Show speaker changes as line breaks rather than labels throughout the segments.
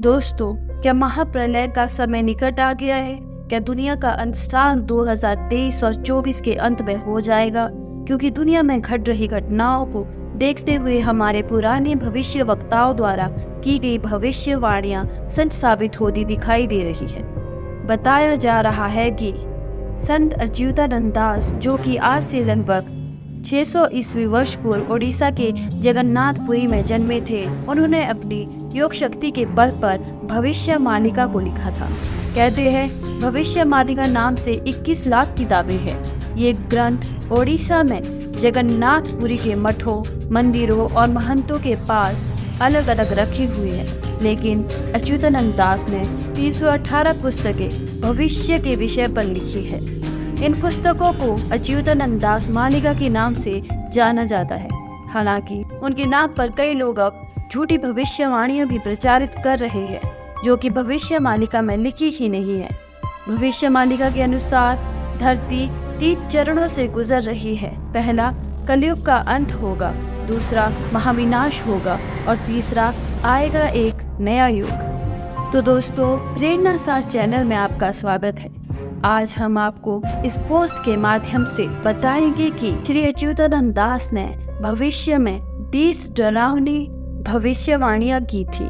दोस्तों, क्या महाप्रलय का समय निकट आ गया है? क्या दुनिया का अंत साल 2023 और 24 के अंत में हो जाएगा? क्योंकि दुनिया में घट रही घटनाओं को देखते हुए हमारे पुराने भविष्य वक्ताओं द्वारा की गई भविष्यवाणियां सच साबित होती दिखाई दे रही है। बताया जा रहा है कि संत अच्युतानंद दास, जो कि आज से लगभग 600 ईस्वी वर्ष पूर्व ओडिशा के जगन्नाथपुरी में जन्मे थे, उन्होंने अपनी योग शक्ति के बल पर भविष्य मालिका को लिखा था। कहते हैं भविष्य मालिका नाम से 21 लाख किताबें हैं। ये ग्रंथ ओडिशा में जगन्नाथपुरी के मठों, मंदिरों और महंतों के पास अलग अलग रखे हुए हैं, लेकिन अच्युतानंद दास ने 318 पुस्तकें भविष्य के विषय पर लिखी है। इन पुस्तकों को अच्युतानंद दास मालिका के नाम से जाना जाता है। हालांकि उनके नाम पर कई लोग अब झूठी भविष्यवाणियां भी प्रचारित कर रहे हैं, जो कि भविष्य मालिका में लिखी ही नहीं है। भविष्य मालिका के अनुसार धरती 3 चरणों से गुजर रही है। पहला, कलयुग का अंत होगा, दूसरा महाविनाश होगा और तीसरा आएगा एक नया युग। तो दोस्तों, प्रेरणा सार चैनल में आपका स्वागत है। आज हम आपको इस पोस्ट के माध्यम से बताएंगे कि श्री अच्युतानंद दास ने भविष्य में 20 डरावनी भविष्यवाणियां की थी,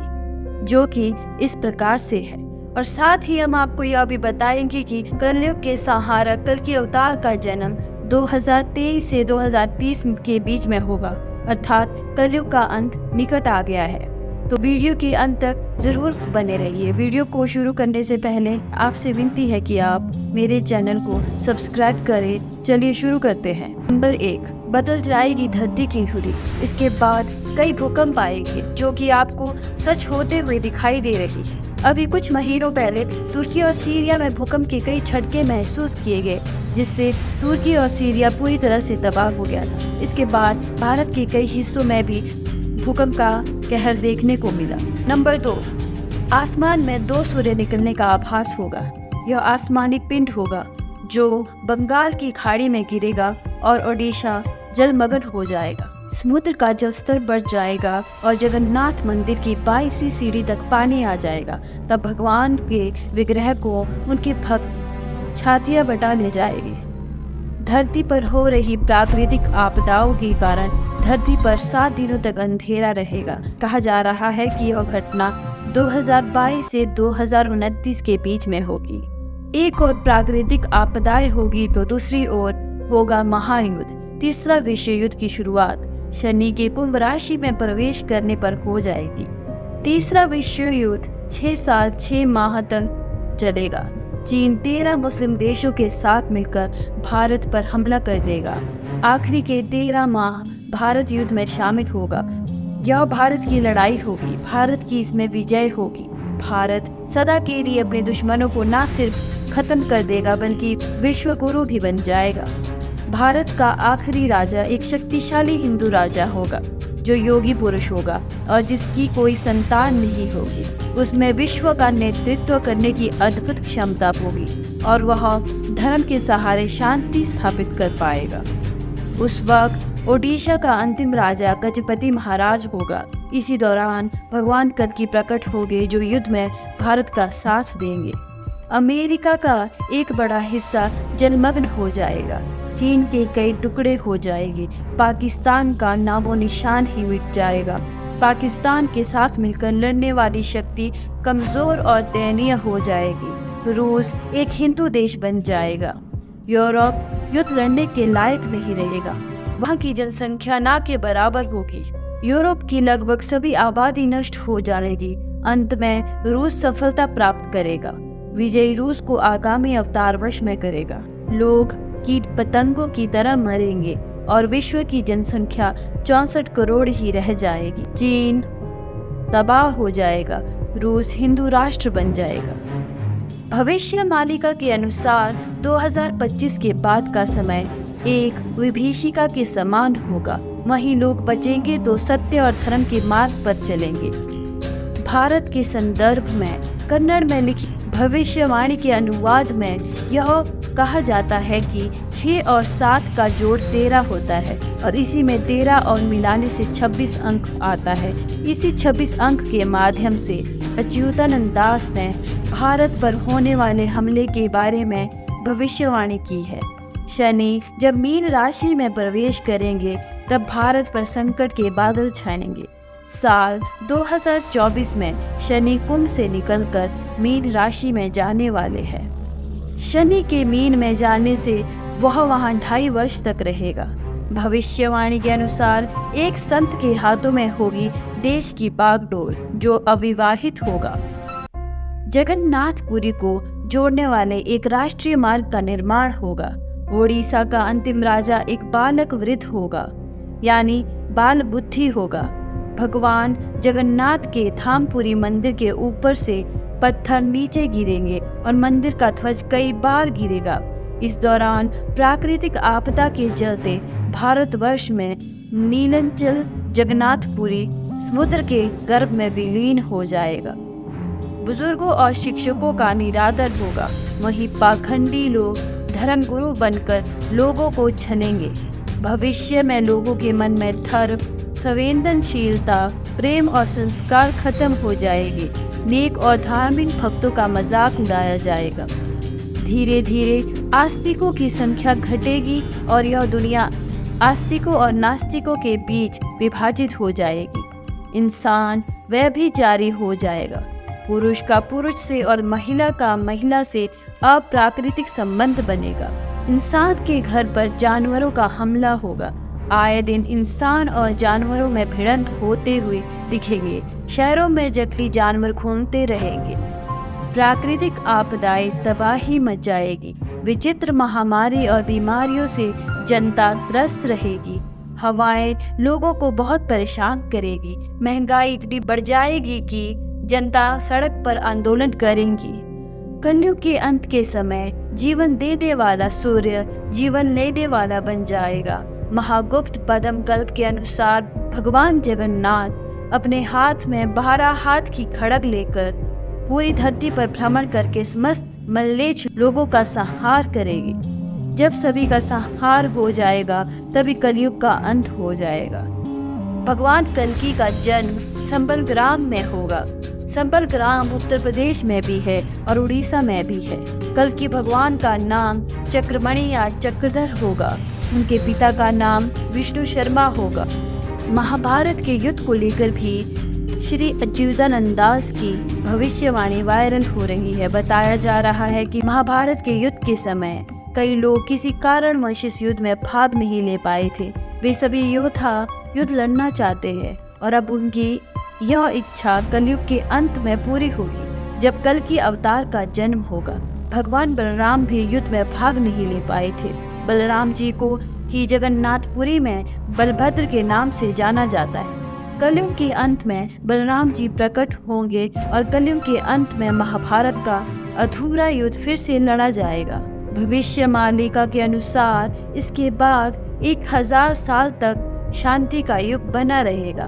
जो कि इस प्रकार से है। और साथ ही हम आपको यह भी बताएंगे कि कलयुग के संहारक कल की अवतार का जन्म 2023 से 2030 के बीच में होगा, अर्थात कलयुग का अंत निकट आ गया है। तो वीडियो के अंत तक जरूर बने रहिए। वीडियो को शुरू करने से पहले आपसे विनती है कि आप मेरे चैनल को सब्सक्राइब करें। चलिए शुरू करते हैं। नंबर 1, बदल जाएगी धरती की धुरी। इसके बाद कई भूकंप आएंगे, जो कि आपको सच होते हुए दिखाई दे रही है। अभी कुछ महीनों पहले तुर्की और सीरिया में भूकंप के कई झटके महसूस किए गए, जिससे तुर्की और सीरिया पूरी तरह से तबाह हो गया था। इसके बाद भारत के कई हिस्सों में भी भूकंप का कहर देखने को मिला। नंबर 2, आसमान में 2 सूर्य निकलने का आभास होगा। यह आसमानी पिंड होगा जो बंगाल की खाड़ी में गिरेगा और ओडिशा जलमग्न हो जाएगा। समुद्र का जलस्तर बढ़ जाएगा और जगन्नाथ मंदिर की 22वीं सीढ़ी तक पानी आ जाएगा। तब भगवान के विग्रह को उनके भक्त छातियां बटा ले जाएंगे। धरती पर हो रही प्राकृतिक आपदाओं के कारण धरती पर 7 दिनों तक अंधेरा रहेगा। कहा जा रहा है कि यह घटना 2022 से 2029 के बीच में होगी। एक और प्राकृतिक आपदाएं होगी तो दूसरी ओर होगा महायुद्ध। तीसरा विश्व युद्ध की शुरुआत शनि के कुंभ राशि में प्रवेश करने पर हो जाएगी। तीसरा विश्व युद्ध 6 साल 6 माह तक चलेगा। चीन 13 मुस्लिम देशों के साथ मिलकर भारत पर हमला कर देगा। आखिरी के 13 माह भारत युद्ध में शामिल होगा। यह भारत की लड़ाई होगी, भारत की इसमें विजय होगी। भारत सदा के लिए अपने दुश्मनों को न सिर्फ खत्म कर देगा, बल्कि विश्व गुरु भी बन जाएगा। भारत का आखिरी राजा एक शक्तिशाली हिंदू राजा होगा, जो योगी पुरुष होगा और जिसकी कोई संतान नहीं होगी। उसमें विश्व का नेतृत्व करने की अद्भुत क्षमता होगी और वह धर्म के सहारे शांति स्थापित कर पाएगा। उस वक्त ओडिशा का अंतिम राजा गजपति महाराज होगा। इसी दौरान भगवान कल्कि प्रकट होंगे, जो युद्ध में भारत का साथ देंगे। अमेरिका का एक बड़ा हिस्सा जलमग्न हो जाएगा। चीन के कई टुकड़े हो जाएंगे। पाकिस्तान का नामो निशान ही मिट जाएगा। पाकिस्तान के साथ मिलकर लड़ने वाली शक्ति कमजोर और दयनीय हो जाएगी। रूस एक हिंदू देश बन जाएगा। यूरोप युद्ध लड़ने के लायक नहीं रहेगा। वहाँ की जनसंख्या ना के बराबर होगी। यूरोप की लगभग सभी आबादी नष्ट हो जाएगी। अंत में रूस सफलता प्राप्त करेगा। विजयी रूस को आगामी अवतार वश में करेगा। लोग कीट पतंगों की तरह मरेंगे और विश्व की जनसंख्या 64 करोड़ ही रह जाएगी। चीन तबाह हो जाएगा। रूस हिंदू राष्ट्र बन जाएगा। भविष्य मालिका के अनुसार 2025 के बाद का समय एक विभीषिका के समान होगा। वहीं लोग बचेंगे तो सत्य और धर्म के मार्ग पर चलेंगे। भारत के संदर्भ में कन्नड़ में लिखी भविष्यवाणी के अनुवाद में यह कहा जाता है कि 6 और 7 का जोड़ 13 होता है और इसी में 13 और मिलाने से 26 अंक आता है। इसी 26 अंक के माध्यम से अच्युतानंद दास ने भारत पर होने वाले हमले के बारे में भविष्यवाणी की है। शनि जब मीन राशि में प्रवेश करेंगे तब भारत पर संकट के बादल छाएंगे। साल 2024 में शनि कुंभ से निकलकर मीन राशि में जाने वाले हैं। शनि के मीन में जाने से वह वहां 2.5 वर्ष तक रहेगा। भविष्यवाणी के अनुसार एक संत के हाथों में होगी देश की बागडोर, जो अविवाहित होगा। जगन्नाथपुरी को जोड़ने वाले एक राष्ट्रीय मार्ग का निर्माण होगा। ओडिशा का अंतिम राजा एक बालक वृद्ध होगा, यानी बाल बुद्धि होगा। भगवान जगन्नाथ के धामपुरी मंदिर के ऊपर से पत्थर नीचे गिरेंगे और मंदिर का ध्वज कई बार गिरेगा। इस दौरान प्राकृतिक आपदा के चलते भारतवर्ष में नीलांचल जगन्नाथपुरी समुद्र के गर्भ में विलीन हो जाएगा। बुजुर्गों और शिक्षकों का निरादर होगा। वहीं पाखंडी लोग धर्मगुरु बनकर लोगों को छलेंगे। भविष्य में लोगों के मन में धर्म, संवेदनशीलता, प्रेम और संस्कार खत्म हो जाएगी। नेक और धार्मिक भक्तों का मजाक उड़ाया जाएगा। धीरे धीरे आस्तिकों की संख्या घटेगी और यह दुनिया आस्तिकों और नास्तिकों के बीच विभाजित हो जाएगी। इंसान वह भी जारी हो जाएगा। पुरुष का पुरुष से और महिला का महिला से अप्राकृतिक संबंध बनेगा। इंसान के घर पर जानवरों का हमला होगा। आए दिन इंसान और जानवरों में भिड़ंत होते हुए दिखेंगे। शहरों में जंगली जानवर घूमते रहेंगे। प्राकृतिक आपदाएं तबाही मच जाएगी। विचित्र महामारी और बीमारियों से जनता त्रस्त रहेगी। हवाएं लोगों को बहुत परेशान करेगी। महंगाई इतनी बढ़ जाएगी कि जनता सड़क पर आंदोलन करेंगी। कलयुग के अंत के समय जीवन देने वाला सूर्य जीवन लेने वाला बन जाएगा। महागुप्त पद्म कल्प के अनुसार भगवान जगन्नाथ अपने हाथ में 12 हाथ की खड़ग लेकर पूरी धरती पर भ्रमण करके समस्त मल्लेच्छ लोगों का संहार करेगी। जब सभी का संहार हो जाएगा तभी कलयुग का अंत हो जाएगा। भगवान कल्कि का जन्म संबलग्राम में होगा। संबलग्राम उत्तर प्रदेश में भी है और उड़ीसा में भी है। कल्कि भगवान का नाम चक्रमणि या चक्रधर होगा। उनके पिता का नाम विष्णु शर्मा होगा। महाभारत के युद्ध को लेकर भी श्री अच्युतानंद दास की भविष्यवाणी वायरल हो रही है। बताया जा रहा है कि महाभारत के युद्ध के समय कई लोग किसी कारणवश इस युद्ध में भाग नहीं ले पाए थे। वे सभी योद्धा युद्ध लड़ना चाहते हैं और अब उनकी यह इच्छा कलयुग के अंत में पूरी होगी, जब कल्कि अवतार का जन्म होगा। भगवान बलराम भी युद्ध में भाग नहीं ले पाए थे। बलराम जी को ही जगन्नाथपुरी में बलभद्र के नाम से जाना जाता है। कलयुग के अंत में बलराम जी प्रकट होंगे और कलयुग के अंत में महाभारत का अधूरा युद्ध फिर से लड़ा जाएगा। भविष्य मालिका के अनुसार इसके बाद 1000 साल तक शांति का युग बना रहेगा।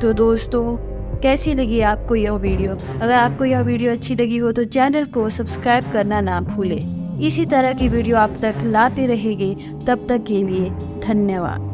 तो दोस्तों, कैसी लगी आपको यह वीडियो? अगर आपको यह वीडियो अच्छी लगी हो तो चैनल को सब्सक्राइब करना ना भूलें। इसी तरह की वीडियो आप तक लाते रहेंगे। तब तक के लिए धन्यवाद।